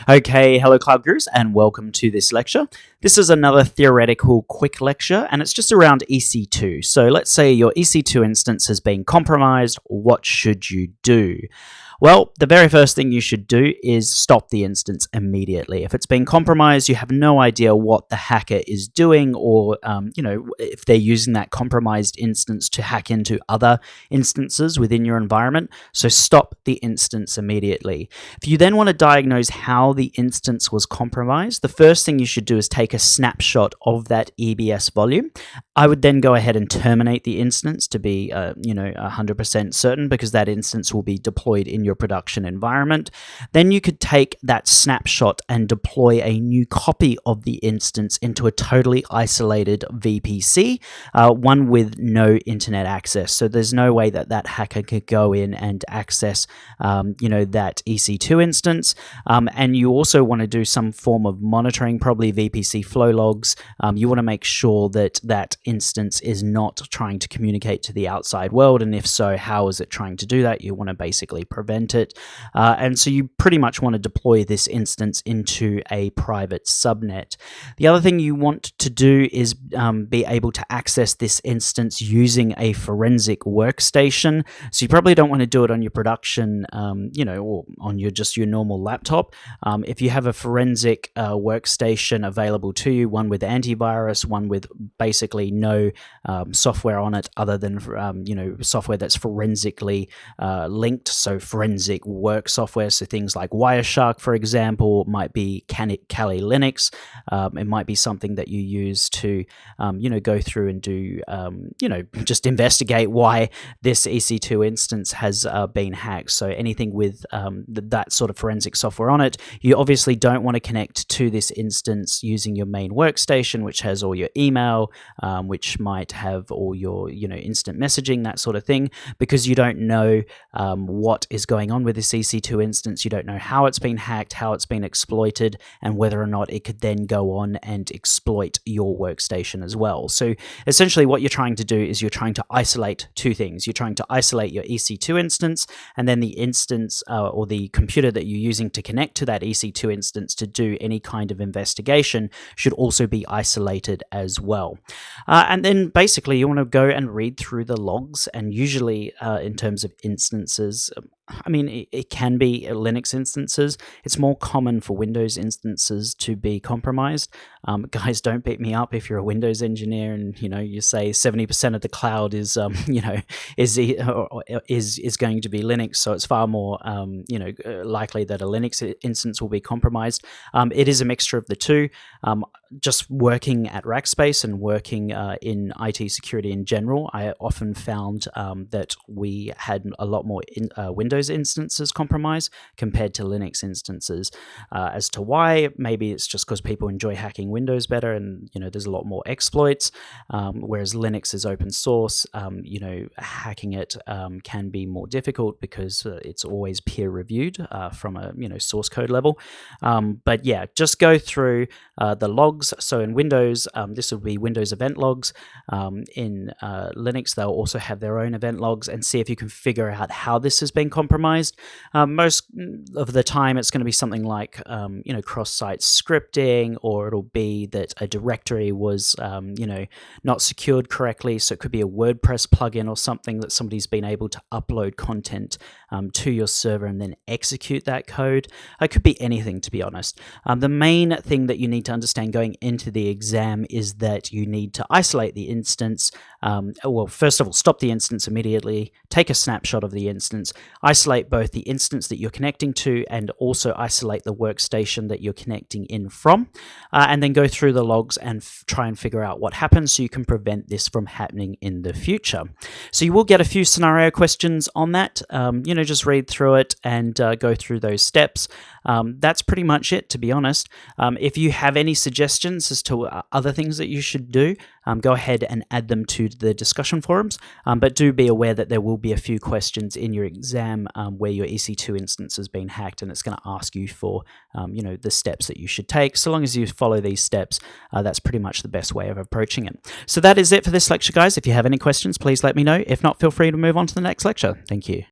Okay, hello Cloud Gurus and welcome to this lecture. This is another theoretical quick lecture and it's just around EC2. So let's say your EC2 instance has been compromised. What should you do? Well, the very first thing you should do is stop the instance immediately. If it's been compromised, you have no idea what the hacker is doing or, if they're using that compromised instance to hack into other instances within your environment. So stop the instance immediately. If you then want to diagnose how the instance was compromised, the first thing you should do is take a snapshot of that EBS volume. I would then go ahead and terminate the instance to be, 100% certain, because that instance will be deployed in your production environment. Then you could take that snapshot and deploy a new copy of the instance into a totally isolated VPC, one with no internet access. So there's no way that that hacker could go in and access, that EC2 instance. And you also want to do some form of monitoring, probably VPC flow logs. You want to make sure that that instance is not trying to communicate to the outside world. And if so, how is it trying to do that? You want to basically prevent it. And so you pretty much want to deploy this instance into a private subnet. The other thing you want to do is be able to access this instance using a forensic workstation. So you probably don't want to do it on your production, or on your normal laptop. If you have a forensic workstation available to you, one with antivirus, one with basically no software on it other than software that's forensically linked, so forensic work software, so things like Wireshark, for example, might be Kali Linux. It might be something that you use to go through and do just investigate why this EC2 instance has been hacked. So anything with that sort of forensic software on it, you obviously don't want to connect to this instance using your main workstation, which has all your email, which might have all your instant messaging, that sort of thing, because you don't know what is going on with this EC2 instance. You don't know how it's been hacked, how it's been exploited, and whether or not it could then go on and exploit your workstation as well. So essentially what you're trying to do is you're trying to isolate two things. You're trying to isolate your EC2 instance, and then the instance or the computer that you're using to connect to that EC2 instance to do any kind of investigation should also be isolated as well. And then basically you want to go and read through the logs, and usually in terms of instances, it can be Linux instances. It's more common for Windows instances to be compromised. Guys, don't beat me up if you're a Windows engineer and you say 70% of the cloud is is going to be Linux. So it's far more likely that a Linux instance will be compromised. It is a mixture of the two. Just working at Rackspace and working in IT security in general, I often found that we had a lot more Windows instances compromised compared to Linux instances. As to why, maybe it's just because people enjoy hacking Windows better, and there's a lot more exploits. Whereas Linux is open source, hacking it can be more difficult because it's always peer reviewed from a source code level. But yeah, just go through the logs. So in Windows, this would be Windows event logs. In Linux, they'll also have their own event logs, and see if you can figure out how this has been compromised. Most of the time, it's going to be something like cross-site scripting, or it'll be that a directory was not secured correctly. So it could be a WordPress plugin or something that somebody's been able to upload content to your server and then execute that code. It could be anything, to be honest. The main thing that you need to understand going into the exam is that you need to isolate the instance. First of all, stop the instance immediately, take a snapshot of the instance, isolate both the instance that you're connecting to and also isolate the workstation that you're connecting in from, and then go through the logs and try and figure out what happened so you can prevent this from happening in the future. So you will get a few scenario questions on that. Just read through it and go through those steps. That's pretty much it, to be honest. If you have any suggestions as to other things that you should do, go ahead and add them to the discussion forums. But do be aware that there will be a few questions in your exam where your EC2 instance has been hacked, and it's going to ask you for the steps that you should take. So long as you follow these steps, that's pretty much the best way of approaching it. So that is it for this lecture, guys. If you have any questions, please let me know. If not, feel free to move on to the next lecture. Thank you.